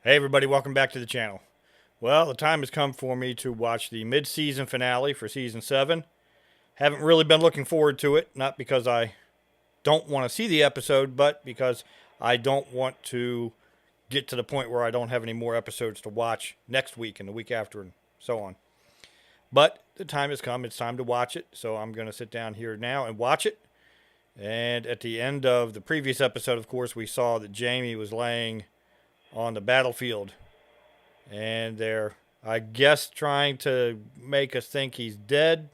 Hey everybody, welcome back to the channel. Well, the time has come for me to watch the mid-season finale for Season 7. Haven't really been looking forward to it, not because I don't want to see the episode, but because I don't want to get to the point where I don't have any more episodes to watch next week and the week after and so on. But the time has come, it's time to watch it, so I'm going to sit down here now and watch it. And at the end of the previous episode, of course, we saw that Jemmy was laying on the battlefield, and they're, I guess, trying to make us think he's dead.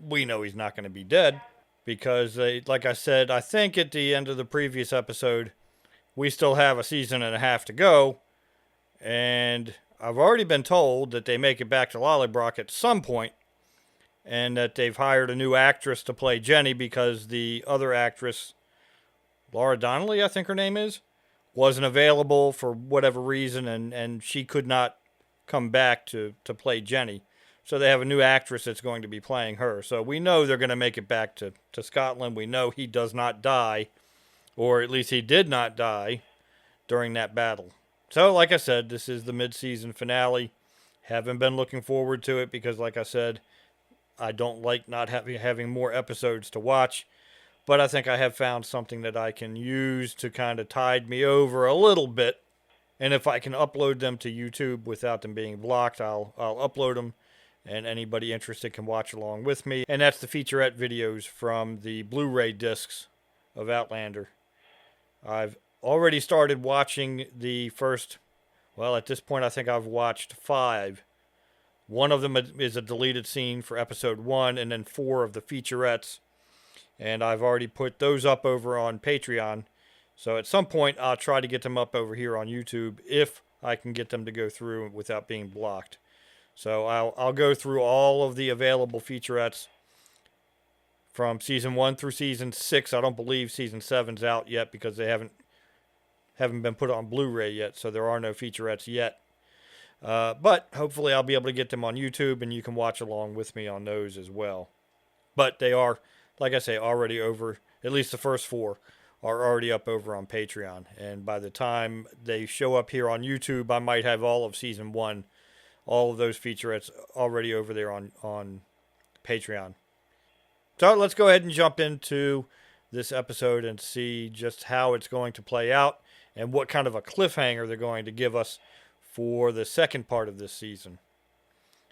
We know he's not going to be dead because like I said, I think at the end of the previous episode we still have a season and a half to go, and I've already been told that they make it back to Lollybrock at some point, and that they've hired a new actress to play Jenny because the other actress, Laura Donnelly, I think her name is, wasn't available for whatever reason, and she could not come back to play Jenny. So they have a new actress that's going to be playing her. So we know they're going to make it back to Scotland. We know he does not die, or at least he did not die during that battle. So like I said, this is the mid-season finale. Haven't been looking forward to it because, like I said, I don't like not having more episodes to watch. But I think I have found something that I can use to kind of tide me over a little bit. And if I can upload them to YouTube without them being blocked, I'll upload them. And anybody interested can watch along with me. And that's the featurette videos from the Blu-ray discs of Outlander. I've already started watching the first, well, at this point I think I've watched 5. One of them is a deleted scene for episode 1, and then 4 of the featurettes. And I've already put those up over on Patreon. So at some point, I'll try to get them up over here on YouTube if I can get them to go through without being blocked. So I'll go through all of the available featurettes from Season 1 through Season 6. I don't believe Season 7's out yet because they haven't been put on Blu-ray yet. So there are no featurettes yet. But hopefully I'll be able to get them on YouTube, and you can watch along with me on those as well. But they are, like I say, already over, at least the first 4 are already up over on Patreon. And by the time they show up here on YouTube, I might have all of Season 1, all of those featurettes already over there on Patreon. So let's go ahead and jump into this episode and see just how it's going to play out and what kind of a cliffhanger they're going to give us for the second part of this season.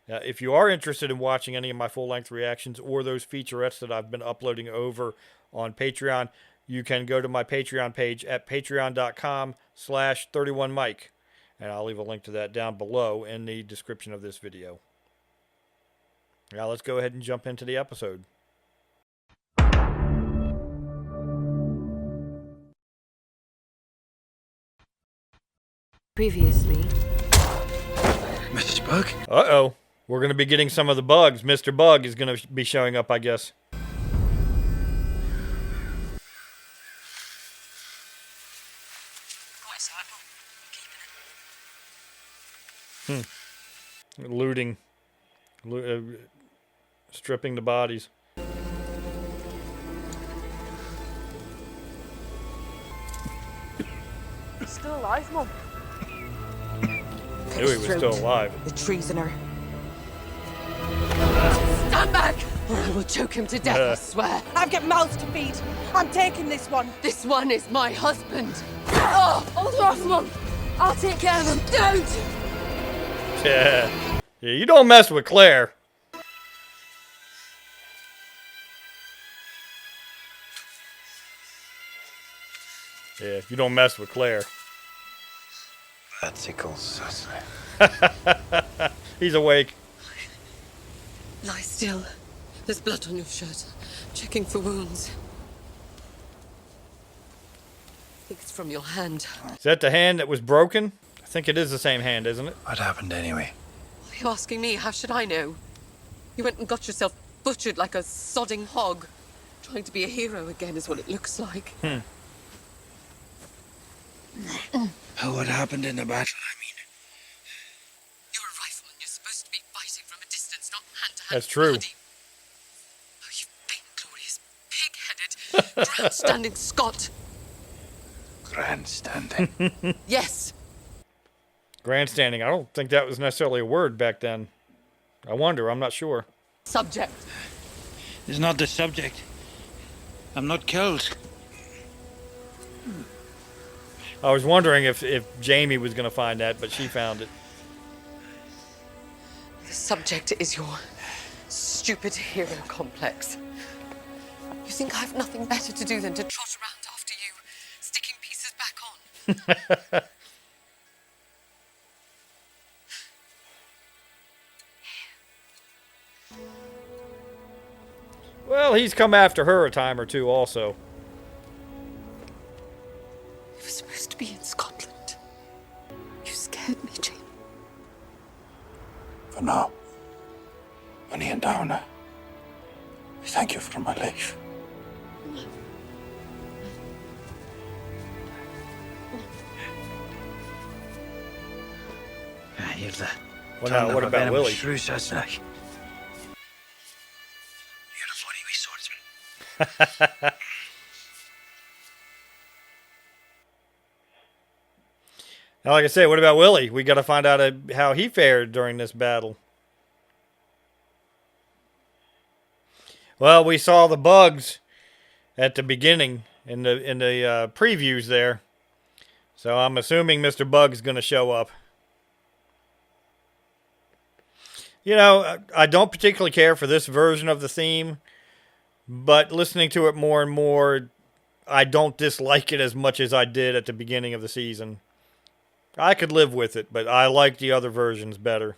If you are interested in watching any of my full-length reactions or those featurettes that I've been uploading over on Patreon, you can go to my Patreon page at patreon.com/31mike. And I'll leave a link to that down below in the description of this video. Now let's go ahead and jump into the episode. Previously. Mr. Bug? Uh-oh. We're going to be getting some of the bugs. Mr. Bug is going to be showing up, I guess. Looting. Stripping the bodies. He's still alive, Mum. Knew he was still alive. The treasoner. Stand back! Or I will choke him to death, I swear. I've got mouths to feed. I'm taking this one. This one is my husband. Oh, hold off, Mum. I'll take care of him. Don't! Yeah, you don't mess with Claire. Yeah, you don't mess with Claire. That tickles us. He's awake. Lie still. There's blood on your shirt. Checking for wounds. I think it's from your hand. Is that the hand that was broken? I think it is the same hand, isn't it? What happened anyway? Why are you asking me? How should I know? You went and got yourself butchered like a sodding hog. Trying to be a hero again is what it looks like. What happened in the battle, I mean? You're a rifleman. You're supposed to be fighting from a distance, not hand to hand. That's true. Bloody. Oh, you vainglorious, pig-headed, grandstanding Scot. Grandstanding. Yes. Grandstanding. I don't think that was necessarily a word back then. I wonder. I'm not sure. Subject. It's not the subject. I'm not killed. I was wondering if Jamie was going to find that, but she found it. The subject is your stupid hero complex. You think I've nothing better to do than to trot around after you, sticking pieces back on? Well, he's come after her a time or two also. You were supposed to be in Scotland. You scared me, Jane. For now, when you're down, I thank you for my life. You're the What about Willie? Shrews, isn't it? You're a funny wee swordsman. Now, like I say, what about Willie? We got to find out how he fared during this battle. Well, we saw the bugs at the beginning in the previews there, so I'm assuming Mr. Bug's going to show up. You know, I don't particularly care for this version of the theme, but listening to it more and more, I don't dislike it as much as I did at the beginning of the season. I could live with it, but I like the other versions better.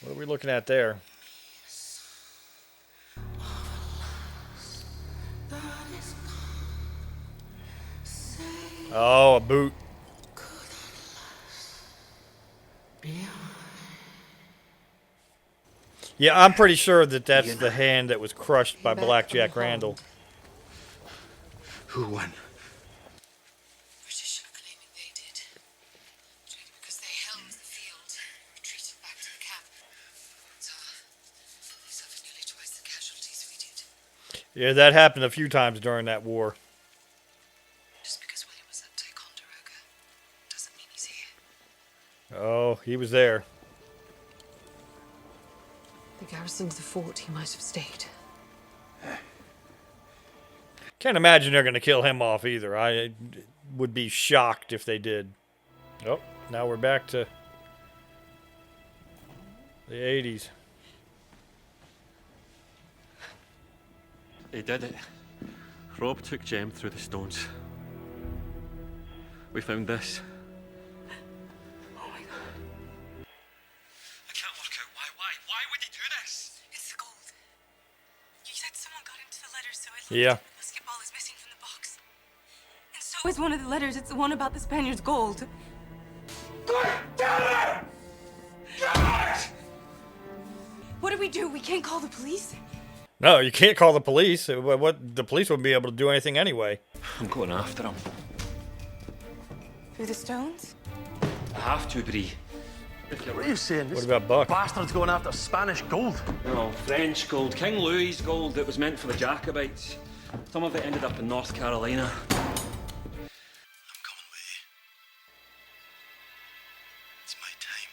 What are we looking at there? Oh, a boot. Yeah, I'm pretty sure that's the hand that was crushed by Blackjack Randall. Who won? British claiming they did. Maybe because they held the field, retreated back to the camp. So, they suffered nearly twice the casualties we did. Yeah, that happened a few times during that war. Just because William was at Ticonderoga doesn't mean he's here. Oh, he was there. The garrison of the fort, he might have stayed. Can't imagine they're going to kill him off either. I would be shocked if they did. Oh, now we're back to the 80s. He did it. Rob took Jem through the stones. We found this. Oh my God. I can't work out why. Why would he do this? It's the gold. You said someone got into the letters, so I looked. Yeah. The basketball is missing from the box. And so is one of the letters. It's the one about the Spaniard's gold. What do we do? We can't call the police? No, you can't call the police. What the police wouldn't be able to do anything anyway. I'm going after him. Through the stones? I have to, Bree. What are you saying? What about Buck? Bastard's going after Spanish gold. No, French gold. King Louis' gold that was meant for the Jacobites. Some of it ended up in North Carolina. I'm coming with you. It's my time.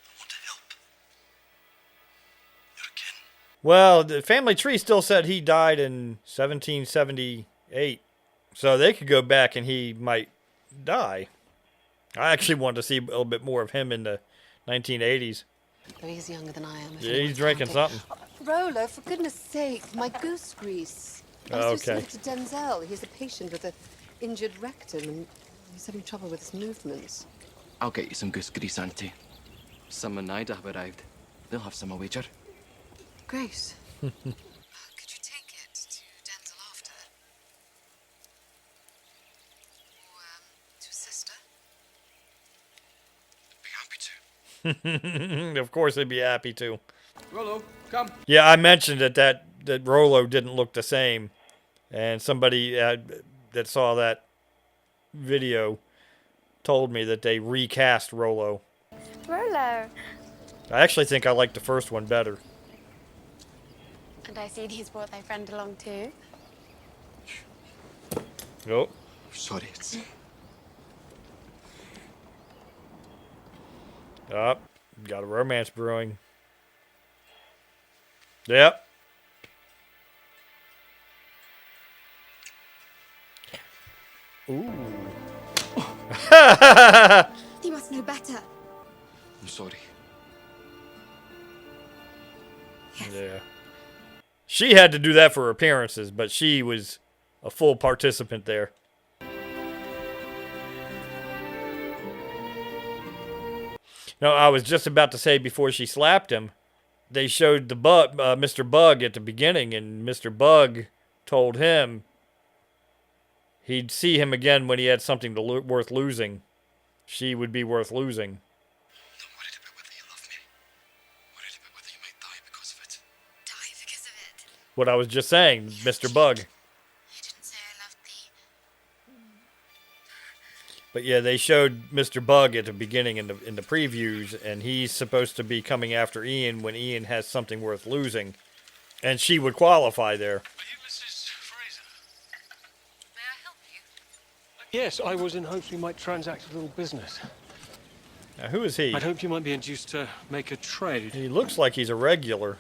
I want to help. You're kin. Well, the family tree still said he died in 1778. So they could go back and he might die. I actually wanted to see a little bit more of him in the 1980s. But he's younger than I am. Yeah, he's drinking something. Rolo, for goodness sake, my goose grease. I was just Okay. to Denzel. He's a patient with an injured rectum and he's having trouble with his movements. I'll get you some goose grease, Auntie. Some and Ida have arrived. They'll have some a wager. Grace. Could you take it to Denzel after? Or, to sister? Be happy to. Of course they'd be happy to. Rolo, come. Yeah, I mentioned that Rolo didn't look the same. And somebody that saw that video told me that they recast Rolo. Rolo. I actually think I like the first one better. And I see he's brought thy friend along too. Oh, sorry, it's... Oh, got a romance brewing. Yep. Ooh. You must know better. I'm sorry. Yeah. She had to do that for appearances, but she was a full participant there. No, I was just about to say before she slapped him, they showed the Mr. Bug at the beginning, and Mr. Bug told him he'd see him again when he had something worth losing. She would be worth losing. I'm worried about whether you love me. Worried about whether you might die because of it. Die because of it. What I was just saying, Mr. Bug. I didn't say I loved thee. But yeah, they showed Mr. Bug at the beginning in the previews, and he's supposed to be coming after Ian when Ian has something worth losing, and she would qualify there. Are you Mrs. Fraser? May I help you? Yes, I was in hopes we might transact a little business. Now, who is he? I'd hoped you might be induced to make a trade. He looks like he's a regular.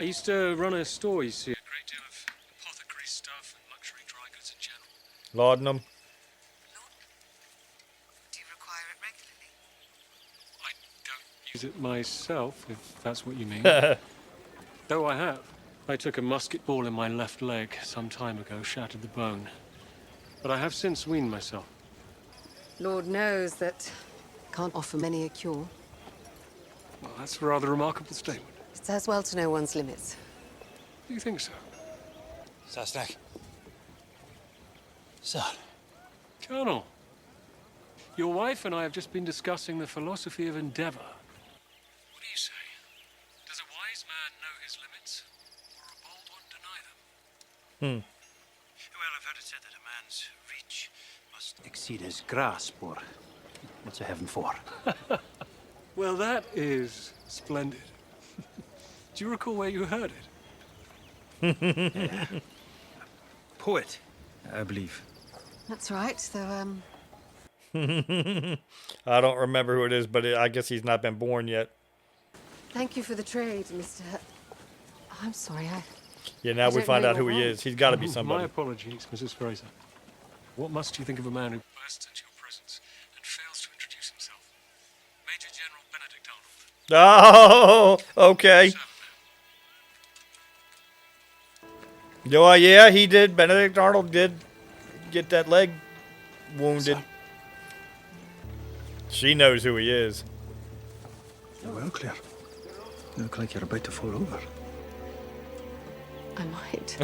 I used to run a store, you see. A great deal of apothecary stuff and luxury dry goods in general. Laudanum. Do you require it regularly? I don't use it myself, if that's what you mean. Though I have. I took a musket ball in my left leg some time ago, shattered the bone. But I have since weaned myself. Lord knows that can't offer many a cure. Well, that's a rather remarkable statement. It's as well to know one's limits. Do you think so? Sasnak. Sir. Colonel, your wife and I have just been discussing the philosophy of endeavor. What do you say? Does a wise man know his limits, or a bold one deny them? Well, I've heard it said that a man's reach must exceed his grasp, or what's a heaven for? Well, that is splendid. Do you recall where you heard it? Poet, I believe. That's right, though, I don't remember who it is, but I guess he's not been born yet. thank you for the trade, Mr. I'm sorry, Yeah, now I we don't find know out who what he wrong. is. He's got to be My somebody. apologies, Mrs. Fraser. What must you think of a man who bursts into your presence and fails to introduce himself? Major General Benedict Arnold. Oh, okay. Oh, yeah, he did. Benedict Arnold did get that leg wounded. She knows who he is. Well, Claire. You look like you're about to fall over. I might.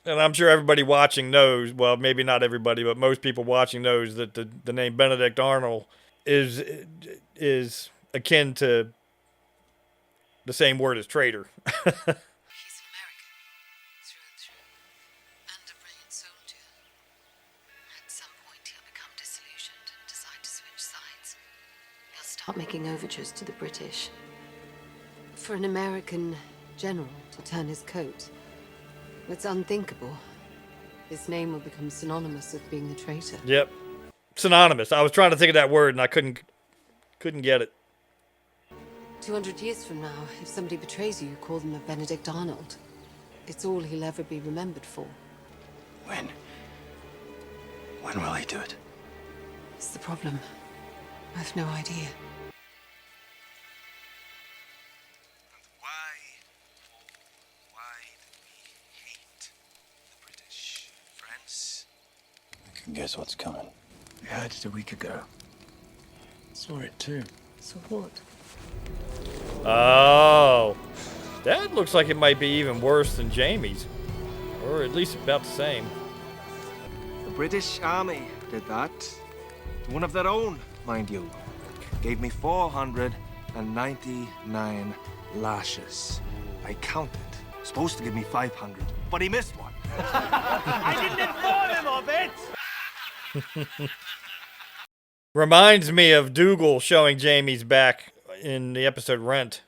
And I'm sure everybody watching knows, well, maybe not everybody, but most people watching knows that the name Benedict Arnold is akin to the same word as traitor. He's an American, through and through, and a brilliant soldier. At some point, he'll become disillusioned and decide to switch sides. He'll start Making overtures to the British. For an American general to turn his coat. It's unthinkable. His name will become synonymous with being a traitor. Yep. Synonymous. I was trying to think of that word and I couldn't get it. 200 years from now, if somebody betrays you, you call them a Benedict Arnold. It's all he'll ever be remembered for. When? When will he do it? It's the problem. I've no idea. Why do we hate the British? France? I can guess what's coming. We heard it a week ago. Saw it too. So what? Oh. That looks like it might be even worse than Jamie's. Or at least about the same. The British Army did that. To one of their own, mind you. Gave me 499 lashes. I counted. Supposed to give me 500, but he missed one. I didn't inform him of it! Reminds me of Dougal showing Jamie's back in the episode Rent.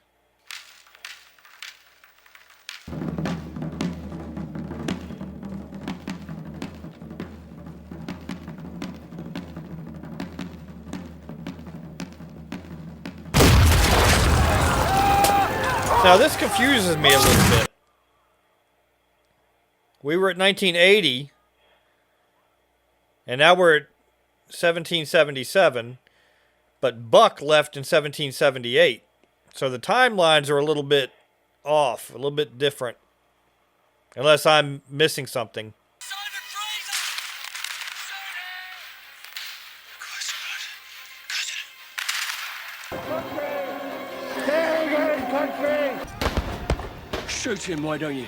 Now this confuses me a little bit. We were at 1980, and now we're at 1777, but Buck left in 1778. So the timelines are a little bit off, a little bit different. Unless I'm missing something. Shoot him, why don't you?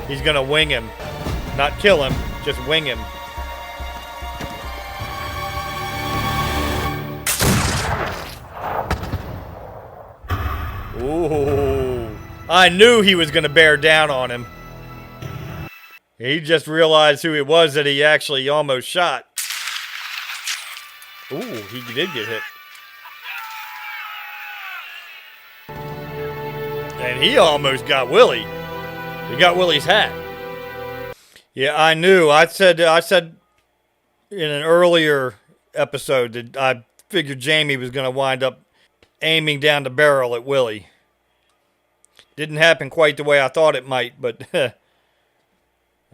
He's gonna wing him. Not kill him, just wing him. Ooh. I knew he was gonna bear down on him. He just realized who it was that he actually almost shot. Ooh, he did get hit. And he almost got Willie. He got Willie's hat. Yeah, I knew. I said in an earlier episode that I figured Jamie was going to wind up aiming down the barrel at Willie. Didn't happen quite the way I thought it might, but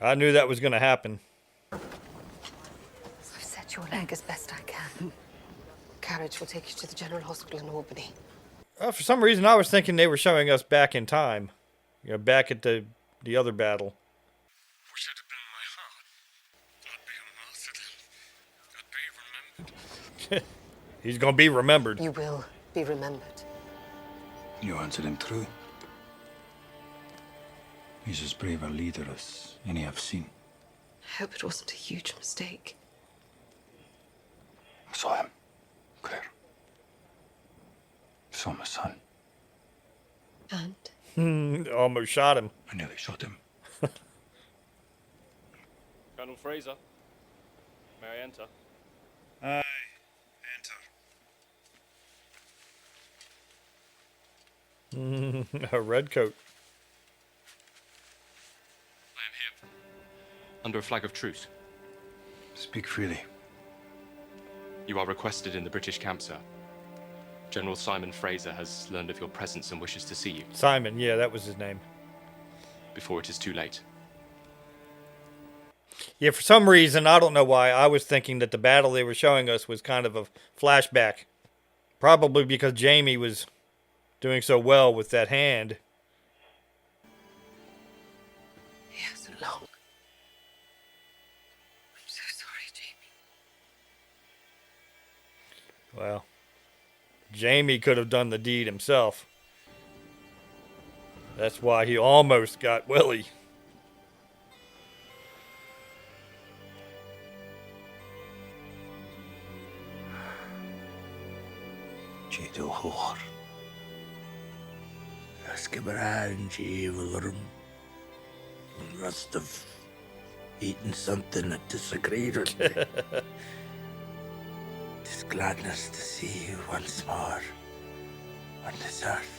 I knew that was going to happen. I've set your leg as best I can. Carriage will take you to the General Hospital in Albany. For some reason, I was thinking they were showing us back in time. You know, back at the other battle. Wish it had been my heart. I'd be a martyr. I'd be remembered. He's going to be remembered. You will be remembered. You answered him true. He's as brave a leader as any I've seen. I hope it wasn't a huge mistake. I saw him, Claire. Saw my son. And? Almost shot him. I nearly shot him. Colonel Fraser, may I enter? Aye, enter. A red coat. I am here. Under a flag of truce. Speak freely. You are requested in the British camp, sir. General Simon Fraser has learned of your presence and wishes to see you. Simon, yeah, that was his name. Before it is too late. Yeah, for some reason, I don't know why, I was thinking that the battle they were showing us was kind of a flashback. Probably because Jamie was doing so well with that hand. Yes, long. I'm so sorry, Jamie. Well, Jamie could have done the deed himself. That's why he almost got Willie. Jado Hor. Askabaran Jivarum. Must have eaten something that disagreed with me. Tis gladness to see you once more on this earth.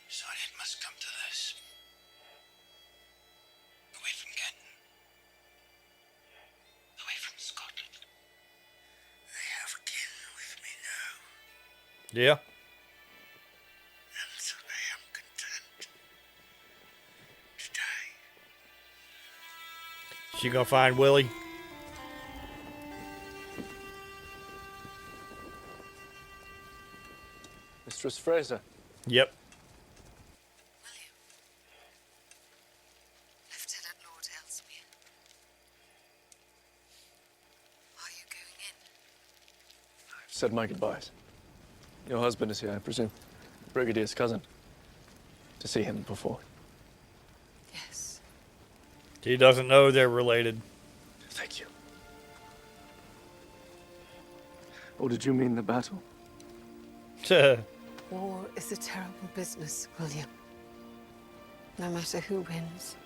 Sorry it must come to this. Away from Kenton. Away from Scotland. I have kin with me now. Yeah. And so I am content to die. She gonna find Willie? Mistress Fraser. Yep. William. Lieutenant Lord Ellesmere. Are you going in? I've said my goodbyes. Your husband is here, I presume. Brigadier's cousin. To see him before. Yes. He doesn't know they're related. Thank you. Or did you mean the battle? War is a terrible business, William. No matter who wins.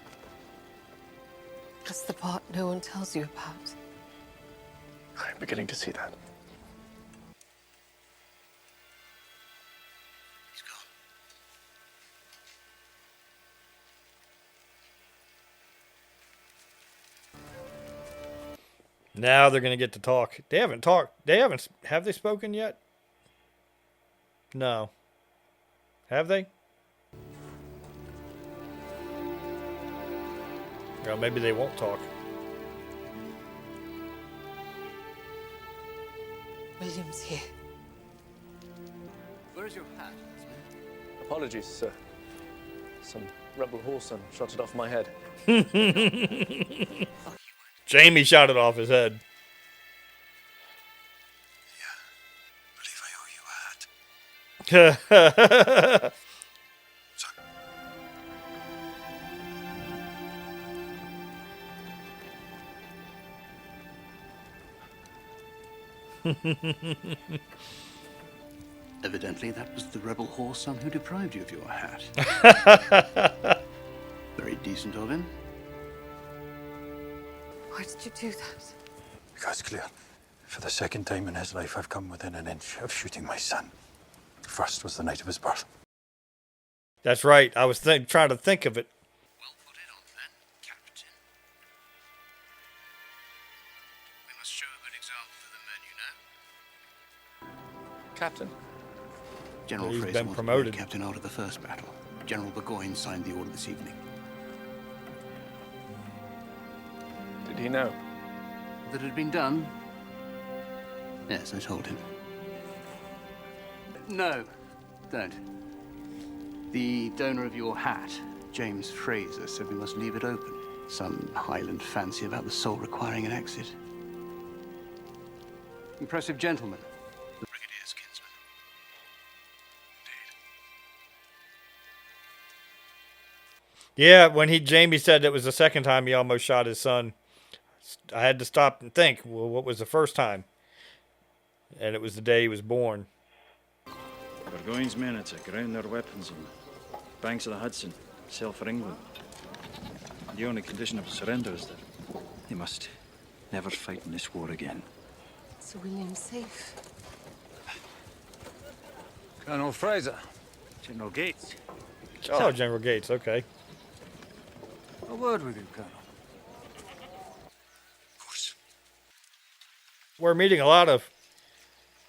That's the part no one tells you about. I'm beginning to see that. Now they're going to get to talk. They haven't talked. Have they spoken yet? No. Have they? Well, maybe they won't talk. William's here. Where's your hat? Apologies, sir. Some rebel whoreson shot it off my head. Jamie shot it off his head. Yeah, believe I owe you a hat. Evidently, that was the rebel whoreson who deprived you of your hat. Very decent of him. Why did you do that? Because, Claire, for the second time in his life, I've come within an inch of shooting my son. The first was the night of his birth. That's right. I was trying to think of it. Well, put it on then, Captain. We must show a good example to the men, you know. Captain. General He's Fraser been was promoted. made captain out of the first battle. General Burgoyne signed the order this evening. Did he know? That it had been done? Yes, I told him. No, don't. The donor of your hat, James Fraser, said we must leave it open. Some Highland fancy about the soul requiring an exit. Impressive gentleman, the Brigadier's kinsman. Yeah, when Jamie said it was the second time he almost shot his son, I had to stop and think, well, what was the first time? And it was the day he was born. Burgoyne's men had to ground their weapons on the banks of the Hudson, sail for England. The only condition of surrender is that they must never fight in this war again. So William's safe. Colonel Fraser. General Gates. Oh, General Gates, okay. A word with you, Colonel. Of course. We're meeting a lot of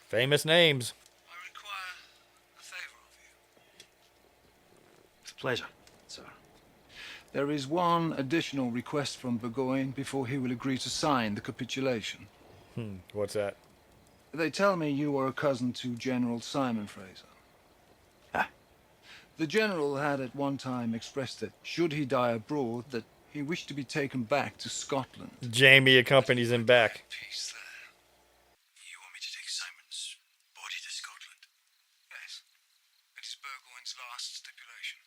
famous names. I require a favor of you. It's a pleasure, sir. There is one additional request from Burgoyne before he will agree to sign the capitulation. What's that? They tell me you are a cousin to General Simon Fraser. Ah. The general had at one time expressed that, should he die abroad, that he wished to be taken back to Scotland. Jamie accompanies him back. Peace there. You want me to take Simon's body to Scotland? Yes. It is Burgoyne's last stipulation.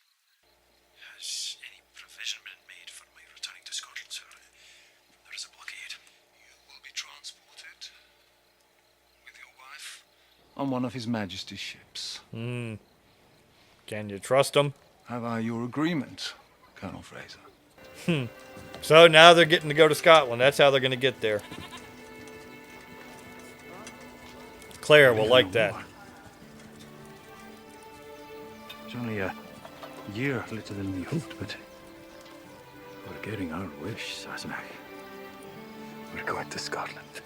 Has any provision been made for my returning to Scotland, sir? There is a blockade. You will be transported with your wife on one of His Majesty's ships. Can you trust him? Have I your agreement, Colonel Fraser? So now they're getting to go to Scotland. That's how they're going to get there. Claire will like that. It's only a year later than we hoped, but we're getting our wish, Sassenach. We're going to Scotland.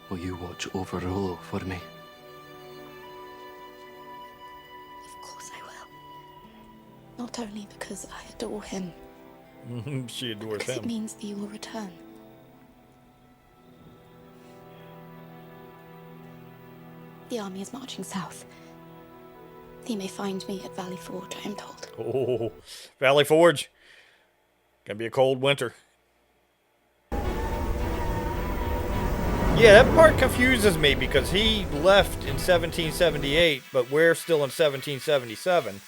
Will you watch over Rollo for me? Of course I will. Not only because I adore him, She adores because it him. means that you will return. The army is marching south. They may find me at Valley Forge, I am told. Oh, Valley Forge. Gonna be a cold winter. Yeah, that part confuses me because he left in 1778, but we're still in 1777.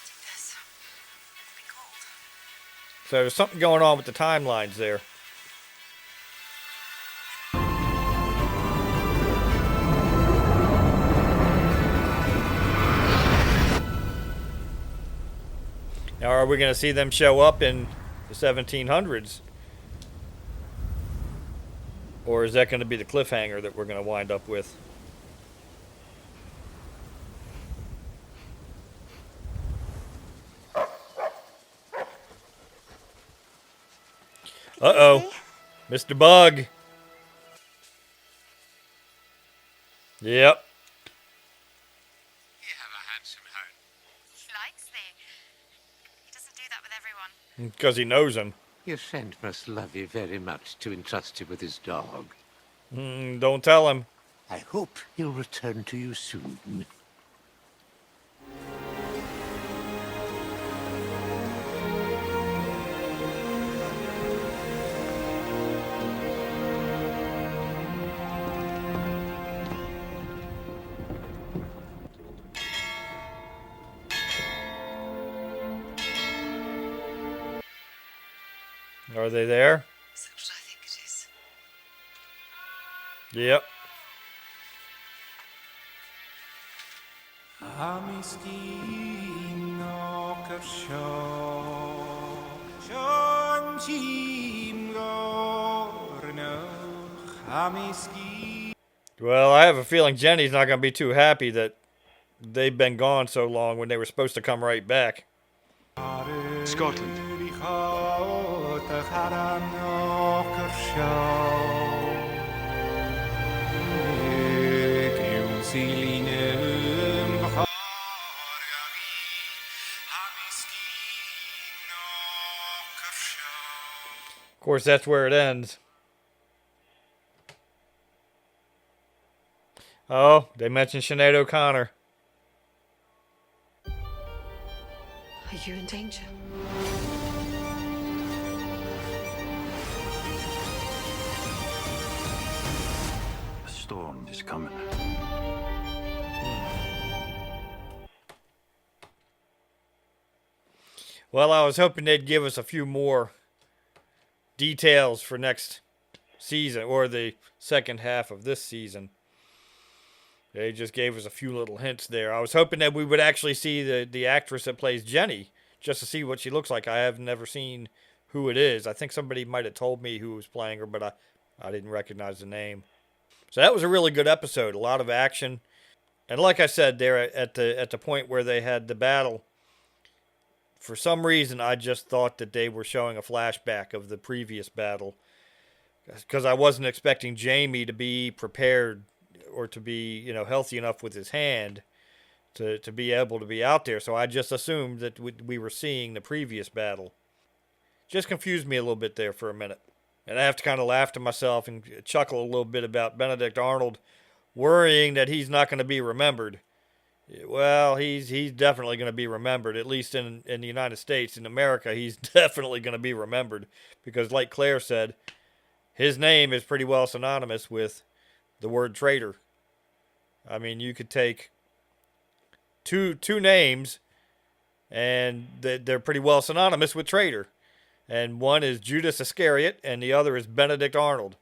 So there's something going on with the timelines there. Now, are we going to see them show up in the 1700s? Or is that going to be the cliffhanger that we're going to wind up with? Uh-oh. Mr. Bug. Yep. You have a handsome home. He likes thee. He doesn't do that with everyone. Because he knows him. Your friend must love you very much to entrust you with his dog. Don't tell him. I hope he'll return to you soon. Are they there? Is that what I think it is? Yep. Well, I have a feeling Jenny's not going to be too happy that they've been gone so long when they were supposed to come right back. Scotland. Of course, that's where it ends. Oh, they mentioned Sinead O'Connor. Are you in danger? A storm is coming. Well, I was hoping they'd give us a few more details for next season, or the second half of this season. They just gave us a few little hints there. I was hoping that we would actually see the actress that plays Jenny, just to see what she looks like. I have never seen who it is. I think somebody might have told me who was playing her, but I didn't recognize the name. So that was a really good episode. A lot of action. And like I said, there at the point where they had the battle, for some reason, I just thought that they were showing a flashback of the previous battle, because I wasn't expecting Jamie to be prepared or to be, healthy enough with his hand to be able to be out there. So I just assumed that we were seeing the previous battle. Just confused me a little bit there for a minute. And I have to kind of laugh to myself and chuckle a little bit about Benedict Arnold worrying that he's not going to be remembered. Well, he's definitely going to be remembered, at least in the United States. In America, he's definitely going to be remembered because, like Claire said, his name is pretty well synonymous with the word traitor. I mean, you could take two names, and they're pretty well synonymous with traitor. And one is Judas Iscariot, and the other is Benedict Arnold.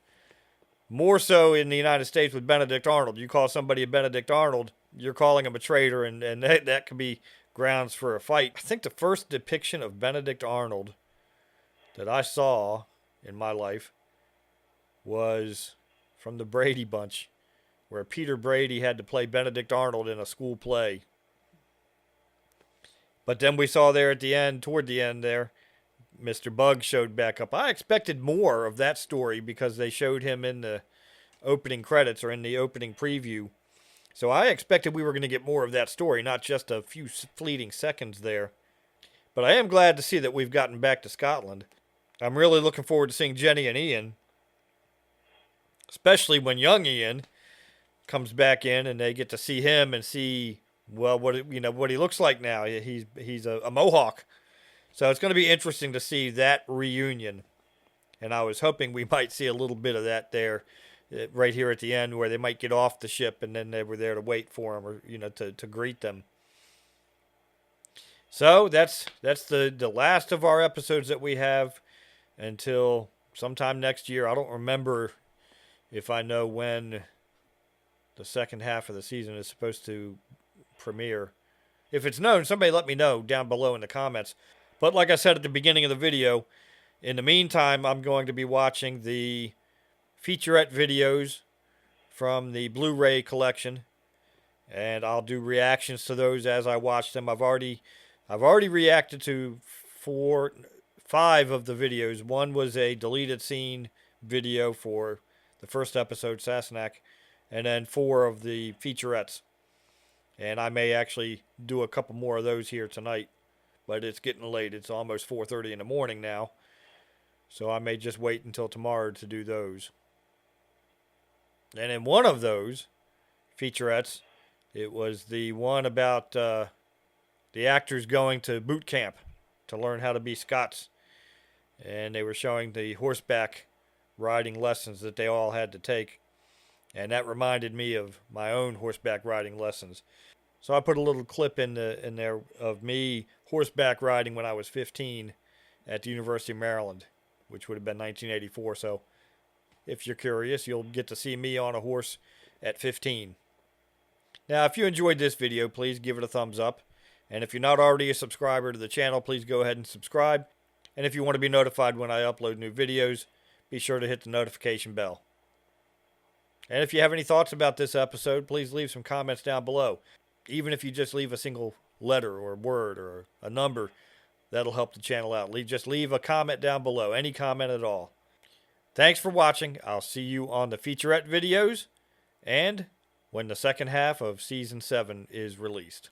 More so in the United States with Benedict Arnold. You call somebody a Benedict Arnold, you're calling him a traitor, and that could be grounds for a fight. I think the first depiction of Benedict Arnold that I saw in my life was from the Brady Bunch, where Peter Brady had to play Benedict Arnold in a school play. But then we saw there at the end, toward the end there, Mr. Bug showed back up. I expected more of that story because they showed him in the opening credits or in the opening preview. So I expected we were going to get more of that story, not just a few fleeting seconds there. But I am glad to see that we've gotten back to Scotland. I'm really looking forward to seeing Jenny and Ian, especially when young Ian comes back in and they get to see him and see, well, what he looks like now. He's a Mohawk. So it's going to be interesting to see that reunion. And I was hoping we might see a little bit of that there, right here at the end, where they might get off the ship and then they were there to wait for him, or to greet them. So that's the last of our episodes that we have until sometime next year. I don't remember if I know when the second half of the season is supposed to premiere. If it's known, somebody let me know down below in the comments. But like I said at the beginning of the video, in the meantime, I'm going to be watching the featurette videos from the Blu-ray collection, and I'll do reactions to those as I watch them. I've already reacted to 5 of the videos. One was a deleted scene video for the first episode, Sassenach, and then 4 of the featurettes. And I may actually do a couple more of those here tonight, but it's getting late. It's almost 4:30 in the morning now, so I may just wait until tomorrow to do those. And in one of those featurettes, it was the one about the actors going to boot camp to learn how to be Scots. And they were showing the horseback riding lessons that they all had to take. And that reminded me of my own horseback riding lessons. So I put a little clip in there of me horseback riding when I was 15 at the University of Maryland, which would have been 1984. So if you're curious, you'll get to see me on a horse at 15. Now, if you enjoyed this video, please give it a thumbs up. And if you're not already a subscriber to the channel, please go ahead and subscribe. And if you want to be notified when I upload new videos, be sure to hit the notification bell. And if you have any thoughts about this episode, please leave some comments down below. Even if you just leave a single letter or word or a number, that'll help the channel out. Just leave a comment down below, any comment at all. Thanks for watching. I'll see you on the featurette videos and when the second half of Season 7 is released.